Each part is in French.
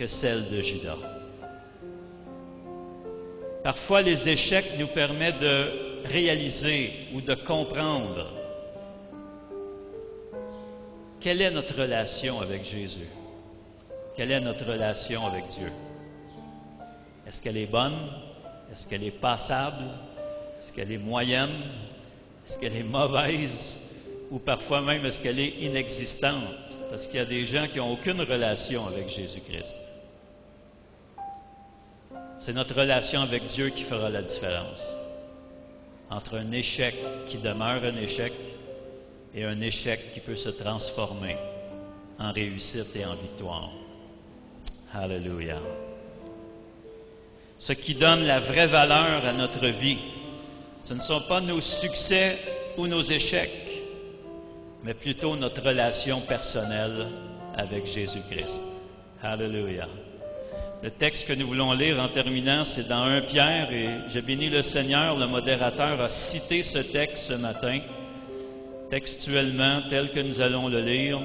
que celle de Judas. Parfois, les échecs nous permettent de réaliser ou de comprendre quelle est notre relation avec Jésus. Quelle est notre relation avec Dieu? Est-ce qu'elle est bonne? Est-ce qu'elle est passable? Est-ce qu'elle est moyenne? Est-ce qu'elle est mauvaise? Ou parfois même, est-ce qu'elle est inexistante? Parce qu'il y a des gens qui n'ont aucune relation avec Jésus-Christ. C'est notre relation avec Dieu qui fera la différence entre un échec qui demeure un échec et un échec qui peut se transformer en réussite et en victoire. Alléluia. Ce qui donne la vraie valeur à notre vie, ce ne sont pas nos succès ou nos échecs, mais plutôt notre relation personnelle avec Jésus-Christ. Alléluia. Le texte que nous voulons lire en terminant, c'est dans 1 Pierre, et je bénis le Seigneur, le modérateur a cité ce texte ce matin, textuellement, tel que nous allons le lire.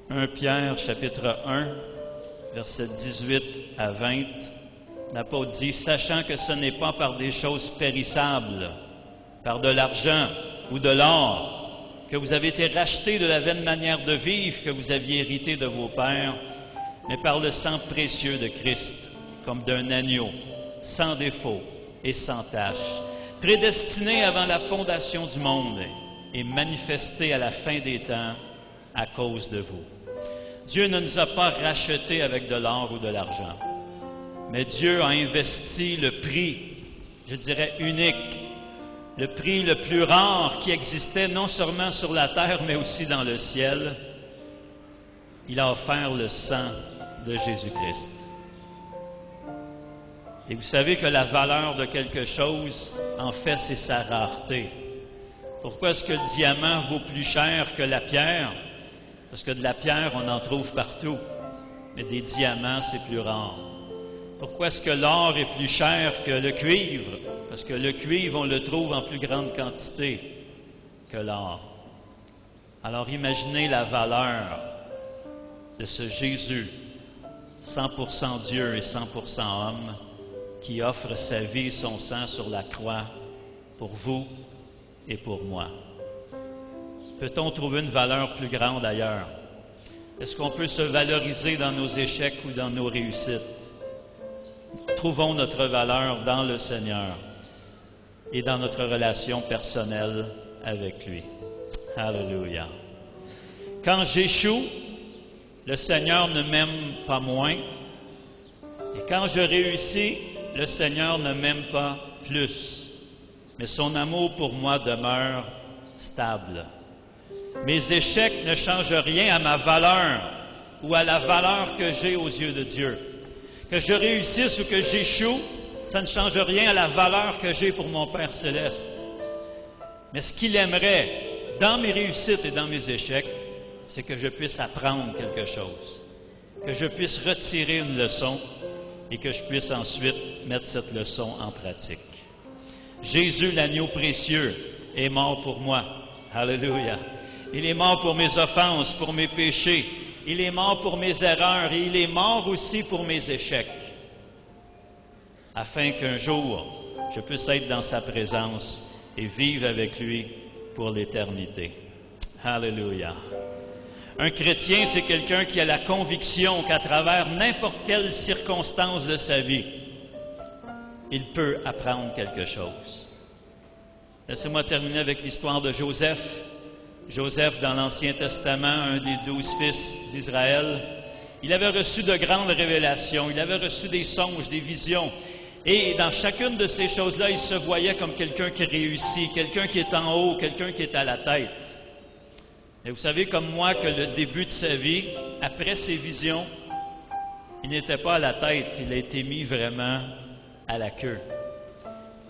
1 Pierre, chapitre 1, versets 18 à 20. L'apôtre dit, « Sachant que ce n'est pas par des choses périssables, par de l'argent ou de l'or, que vous avez été rachetés de la vaine manière de vivre que vous aviez hérité de vos pères, mais par le sang précieux de Christ, comme d'un agneau, sans défaut et sans tache, prédestiné avant la fondation du monde et manifesté à la fin des temps à cause de vous. » Dieu ne nous a pas rachetés avec de l'or ou de l'argent, mais Dieu a investi le prix, je dirais unique, le prix le plus rare qui existait non seulement sur la terre, mais aussi dans le ciel. Il a offert le sang de Jésus-Christ. Et vous savez que la valeur de quelque chose, en fait, c'est sa rareté. Pourquoi est-ce que le diamant vaut plus cher que la pierre? Parce que de la pierre, on en trouve partout, mais des diamants, c'est plus rare. Pourquoi est-ce que l'or est plus cher que le cuivre? Parce que le cuivre, on le trouve en plus grande quantité que l'or. Alors imaginez la valeur de ce Jésus, 100% Dieu et 100% homme, qui offre sa vie et son sang sur la croix pour vous et pour moi. Peut-on trouver une valeur plus grande ailleurs? Est-ce qu'on peut se valoriser dans nos échecs ou dans nos réussites? Trouvons notre valeur dans le Seigneur et dans notre relation personnelle avec lui. Alléluia. Quand j'échoue, le Seigneur ne m'aime pas moins. Et quand je réussis, le Seigneur ne m'aime pas plus. Mais son amour pour moi demeure stable. Mes échecs ne changent rien à ma valeur ou à la valeur que j'ai aux yeux de Dieu. Que je réussisse ou que j'échoue, ça ne change rien à la valeur que j'ai pour mon Père céleste. Mais ce qu'il aimerait, dans mes réussites et dans mes échecs, c'est que je puisse apprendre quelque chose, que je puisse retirer une leçon et que je puisse ensuite mettre cette leçon en pratique. Jésus, l'agneau précieux, est mort pour moi. Alléluia. Il est mort pour mes offenses, pour mes péchés. Il est mort pour mes erreurs et il est mort aussi pour mes échecs, afin qu'un jour, je puisse être dans sa présence et vivre avec lui pour l'éternité. Alléluia. Un chrétien, c'est quelqu'un qui a la conviction qu'à travers n'importe quelle circonstance de sa vie, il peut apprendre quelque chose. Laissez-moi terminer avec l'histoire de Joseph. Joseph, dans l'Ancien Testament, un des 12 fils d'Israël, il avait reçu de grandes révélations, il avait reçu des songes, des visions. Et dans chacune de ces choses-là, il se voyait comme quelqu'un qui réussit, quelqu'un qui est en haut, quelqu'un qui est à la tête. Et vous savez comme moi que le début de sa vie, après ses visions, il n'était pas à la tête, il a été mis vraiment à la queue.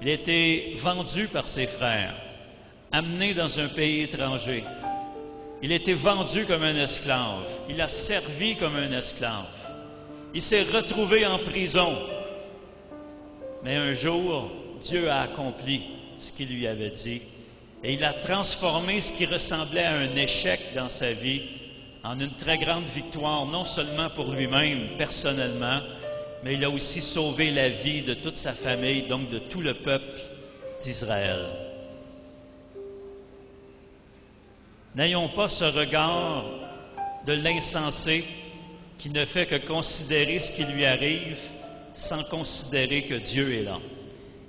Il a été vendu par ses frères, amené dans un pays étranger. Il a été vendu comme un esclave. Il a servi comme un esclave. Il s'est retrouvé en prison. Mais un jour, Dieu a accompli ce qu'il lui avait dit et il a transformé ce qui ressemblait à un échec dans sa vie en une très grande victoire, non seulement pour lui-même, personnellement, mais il a aussi sauvé la vie de toute sa famille, donc de tout le peuple d'Israël. N'ayons pas ce regard de l'insensé qui ne fait que considérer ce qui lui arrive sans considérer que Dieu est là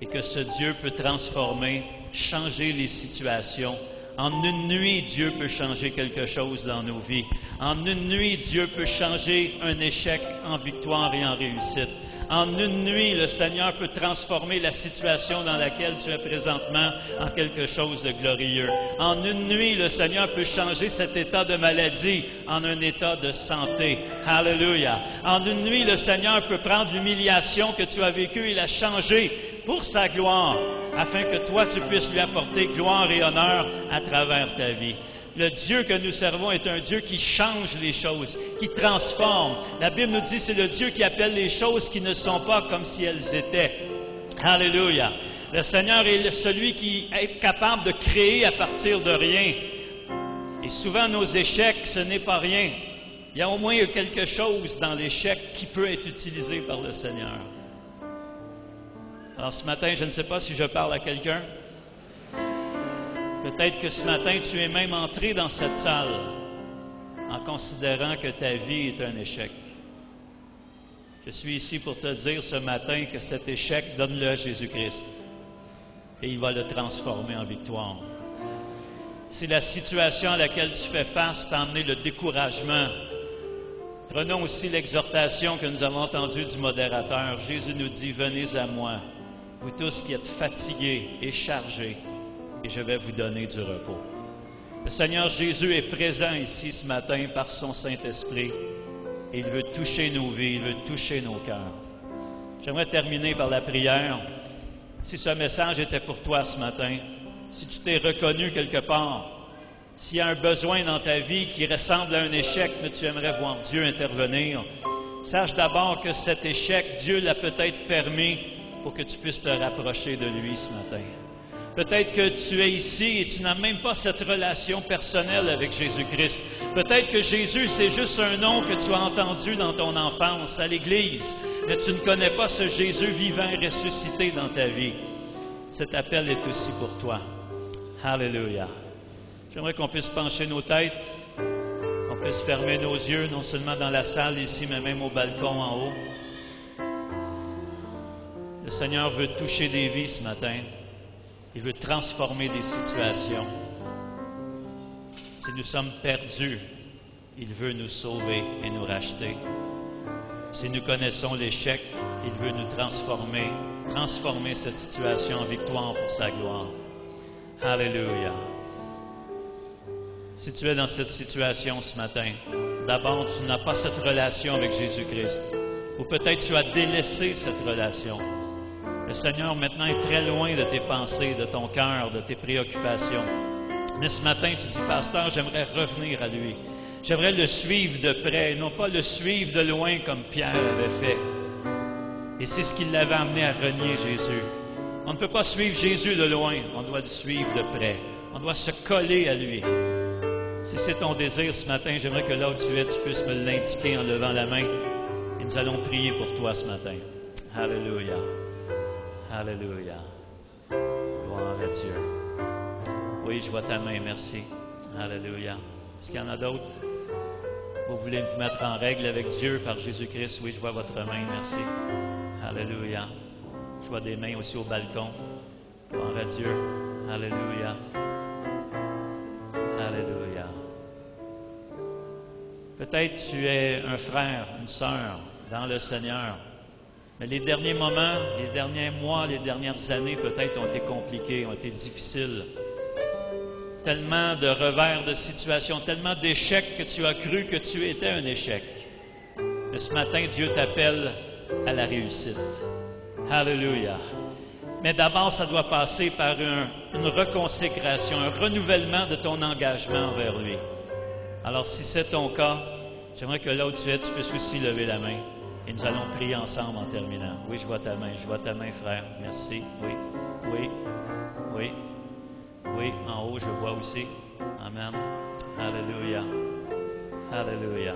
et que ce Dieu peut transformer, changer les situations. En une nuit, Dieu peut changer quelque chose dans nos vies. En une nuit, Dieu peut changer un échec en victoire et en réussite. En une nuit, le Seigneur peut transformer la situation dans laquelle tu es présentement en quelque chose de glorieux. En une nuit, le Seigneur peut changer cet état de maladie en un état de santé. Alléluia. En une nuit, le Seigneur peut prendre l'humiliation que tu as vécue et la changer pour sa gloire, afin que toi, tu puisses lui apporter gloire et honneur à travers ta vie. Le Dieu que nous servons est un Dieu qui change les choses, qui transforme. La Bible nous dit que c'est le Dieu qui appelle les choses qui ne sont pas comme si elles étaient. Alléluia. Le Seigneur est celui qui est capable de créer à partir de rien. Et souvent, nos échecs, ce n'est pas rien. Il y a au moins quelque chose dans l'échec qui peut être utilisé par le Seigneur. Alors ce matin, je ne sais pas si je parle à quelqu'un. Peut-être que ce matin, tu es même entré dans cette salle en considérant que ta vie est un échec. Je suis ici pour te dire ce matin que cet échec, donne-le à Jésus-Christ et il va le transformer en victoire. Si la situation à laquelle tu fais face t'a amené le découragement, prenons aussi l'exhortation que nous avons entendue du modérateur. Jésus nous dit, « Venez à moi, vous tous qui êtes fatigués et chargés, et je vais vous donner du repos. » Le Seigneur Jésus est présent ici ce matin par son Saint-Esprit. Et il veut toucher nos vies, il veut toucher nos cœurs. J'aimerais terminer par la prière. Si ce message était pour toi ce matin, si tu t'es reconnu quelque part, s'il y a un besoin dans ta vie qui ressemble à un échec, mais tu aimerais voir Dieu intervenir, sache d'abord que cet échec, Dieu l'a peut-être permis pour que tu puisses te rapprocher de lui ce matin. Peut-être que tu es ici et tu n'as même pas cette relation personnelle avec Jésus-Christ. Peut-être que Jésus, c'est juste un nom que tu as entendu dans ton enfance, à l'Église, mais tu ne connais pas ce Jésus vivant et ressuscité dans ta vie. Cet appel est aussi pour toi. Alléluia. J'aimerais qu'on puisse pencher nos têtes, qu'on puisse fermer nos yeux, non seulement dans la salle ici, mais même au balcon en haut. Le Seigneur veut toucher des vies ce matin. Il veut transformer des situations. Si nous sommes perdus, il veut nous sauver et nous racheter. Si nous connaissons l'échec, il veut nous transformer cette situation en victoire pour sa gloire. Alléluia. Si tu es dans cette situation ce matin, d'abord, tu n'as pas cette relation avec Jésus-Christ. Ou peut-être tu as délaissé cette relation. Le Seigneur maintenant est très loin de tes pensées, de ton cœur, de tes préoccupations. Mais ce matin, tu dis, « Pasteur, j'aimerais revenir à lui. J'aimerais le suivre de près, et non pas le suivre de loin comme Pierre avait fait. » Et c'est ce qui l'avait amené à renier Jésus. On ne peut pas suivre Jésus de loin, on doit le suivre de près. On doit se coller à lui. Si c'est ton désir ce matin, j'aimerais que là où tu es, tu puisses me l'indiquer en levant la main. Et nous allons prier pour toi ce matin. Alléluia. Alléluia. Gloire à Dieu. Oui, je vois ta main, merci. Alléluia. Est-ce qu'il y en a d'autres? Vous voulez vous mettre en règle avec Dieu par Jésus-Christ? Oui, je vois votre main, merci. Alléluia. Je vois des mains aussi au balcon. Gloire à Dieu. Alléluia. Alléluia. Peut-être tu es un frère, une sœur dans le Seigneur. Mais les derniers moments, les derniers mois, les dernières années, peut-être ont été compliqués, ont été difficiles. Tellement de revers de situation, tellement d'échecs que tu as cru que tu étais un échec. Mais ce matin, Dieu t'appelle à la réussite. Alléluia. Mais d'abord, ça doit passer par une reconsécration, un renouvellement de ton engagement envers lui. Alors, si c'est ton cas, j'aimerais que là où tu es, tu puisses aussi lever la main. Et nous allons prier ensemble en terminant. Oui, je vois ta main, frère. Merci. Oui, oui, oui. Oui, en haut, je vois aussi. Amen. Alléluia. Alléluia.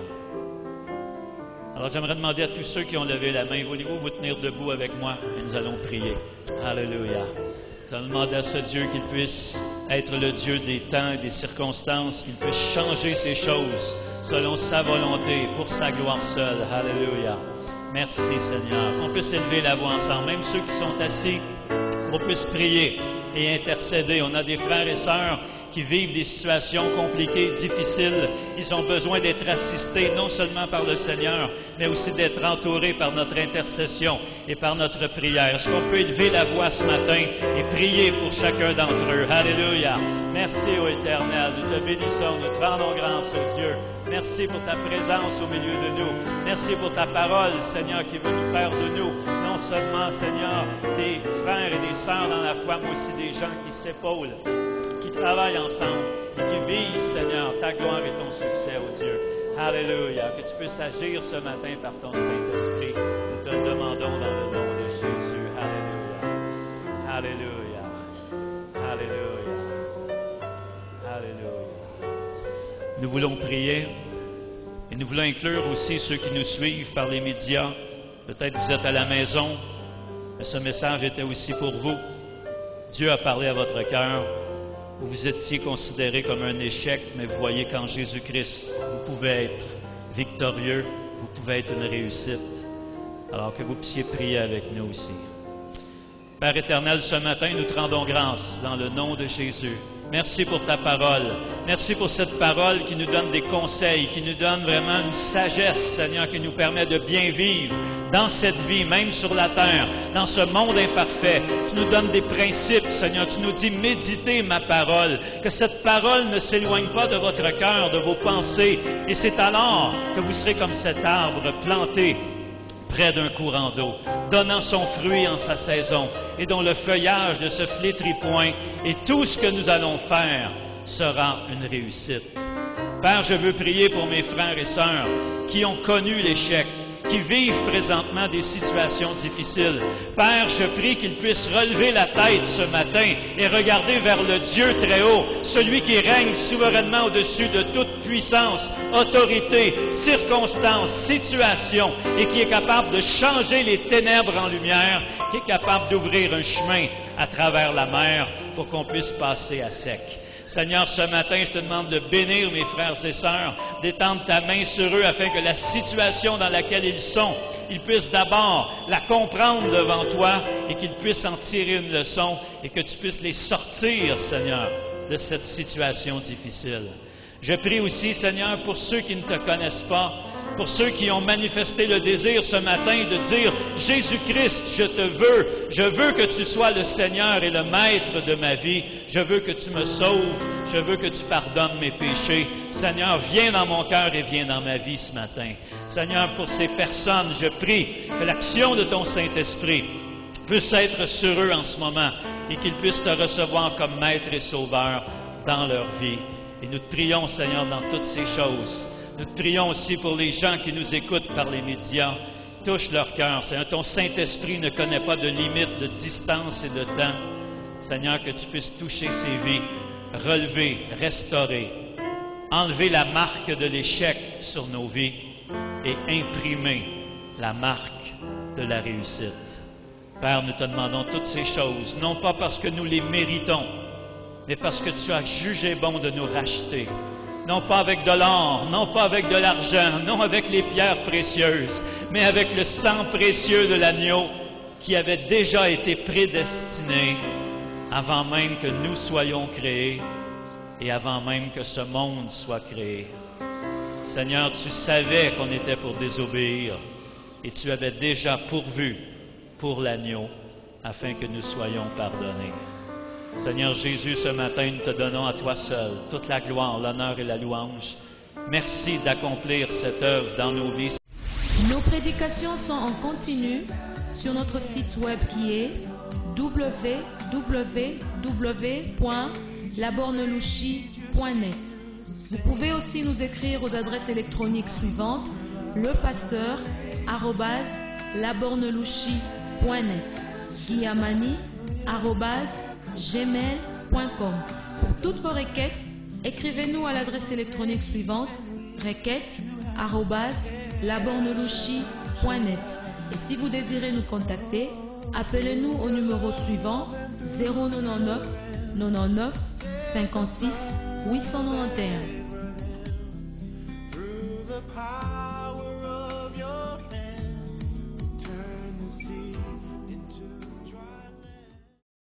Alors j'aimerais demander à tous ceux qui ont levé la main, voulez-vous vous tenir debout avec moi et nous allons prier. Alléluia. Nous allons demander à ce Dieu qu'il puisse être le Dieu des temps et des circonstances, qu'il puisse changer ces choses selon sa volonté, pour sa gloire seule. Alléluia. Merci Seigneur. On puisse élever la voix ensemble, même ceux qui sont assis, qu'on puisse prier et intercéder. On a des frères et sœurs qui vivent des situations compliquées, difficiles. Ils ont besoin d'être assistés non seulement par le Seigneur, mais aussi d'être entourés par notre intercession et par notre prière. Est-ce qu'on peut élever la voix ce matin et prier pour chacun d'entre eux? Alléluia. Merci, ô Éternel. Nous te bénissons, nous te rendons grâce, ô Dieu. Merci pour ta présence au milieu de nous. Merci pour ta parole, Seigneur, qui veut nous faire de nous, non seulement, Seigneur, des frères et des sœurs dans la foi, mais aussi des gens qui s'épaulent, qui travaillent ensemble et qui visent, Seigneur, ta gloire et ton succès, ô Dieu. Alléluia. Que tu puisses agir ce matin par ton Saint-Esprit. Nous te le demandons dans le nom de Jésus. Alléluia. Alléluia. Alléluia. Alléluia. Nous voulons prier et nous voulons inclure aussi ceux qui nous suivent par les médias. Peut-être que vous êtes à la maison, mais ce message était aussi pour vous. Dieu a parlé à votre cœur. Vous étiez considéré comme un échec, mais vous voyez qu'en Jésus-Christ, vous pouvez être victorieux, vous pouvez être une réussite. Alors que vous puissiez prier avec nous aussi. Père éternel, ce matin, nous te rendons grâce dans le nom de Jésus. Merci pour ta parole. Merci pour cette parole qui nous donne des conseils, qui nous donne vraiment une sagesse, Seigneur, qui nous permet de bien vivre dans cette vie, même sur la terre, dans ce monde imparfait. Tu nous donnes des principes, Seigneur. Tu nous dis, méditez ma parole, que cette parole ne s'éloigne pas de votre cœur, de vos pensées. Et c'est alors que vous serez comme cet arbre planté près d'un courant d'eau, donnant son fruit en sa saison, et dont le feuillage ne se flétrit point, et tout ce que nous allons faire sera une réussite. Père, je veux prier pour mes frères et sœurs qui ont connu l'échec, qui vivent présentement des situations difficiles. Père, je prie qu'ils puissent relever la tête ce matin et regarder vers le Dieu très haut, celui qui règne souverainement au-dessus de toute puissance, autorité, circonstance, situation, et qui est capable de changer les ténèbres en lumière, qui est capable d'ouvrir un chemin à travers la mer pour qu'on puisse passer à sec. Seigneur, ce matin, je te demande de bénir mes frères et sœurs, d'étendre ta main sur eux afin que la situation dans laquelle ils sont, ils puissent d'abord la comprendre devant toi et qu'ils puissent en tirer une leçon et que tu puisses les sortir, Seigneur, de cette situation difficile. Je prie aussi, Seigneur, pour ceux qui ne te connaissent pas, pour ceux qui ont manifesté le désir ce matin de dire « Jésus-Christ, je veux que tu sois le Seigneur et le Maître de ma vie. Je veux que tu me sauves. Je veux que tu pardonnes mes péchés. Seigneur, viens dans mon cœur et viens dans ma vie ce matin. » Seigneur, pour ces personnes, je prie que l'action de ton Saint-Esprit puisse être sur eux en ce moment et qu'ils puissent te recevoir comme Maître et Sauveur dans leur vie. Et nous te prions, Seigneur, dans toutes ces choses. Nous te prions aussi pour les gens qui nous écoutent par les médias. Touche leur cœur. Seigneur, ton Saint-Esprit ne connaît pas de limite, de distance et de temps. Seigneur, que tu puisses toucher ces vies, relever, restaurer, enlever la marque de l'échec sur nos vies et imprimer la marque de la réussite. Père, nous te demandons toutes ces choses, non pas parce que nous les méritons, mais parce que tu as jugé bon de nous racheter. Non pas avec de l'or, non pas avec de l'argent, non avec les pierres précieuses, mais avec le sang précieux de l'agneau qui avait déjà été prédestiné avant même que nous soyons créés et avant même que ce monde soit créé. Seigneur, tu savais qu'on était pour désobéir et tu avais déjà pourvu pour l'agneau afin que nous soyons pardonnés. Seigneur Jésus, ce matin, nous te donnons à toi seul toute la gloire, l'honneur et la louange. Merci d'accomplir cette œuvre dans nos vies. Nos prédications sont en continu sur notre site web qui est www.labornelouchi.net. Vous pouvez aussi nous écrire aux adresses électroniques suivantes: lepasteur@labornelouchi.net, guillamani@gmail.com. Pour toutes vos requêtes, écrivez-nous à l'adresse électronique suivante: requête@labornelouchi.net. Et si vous désirez nous contacter, appelez-nous au numéro suivant 099 99 56 891.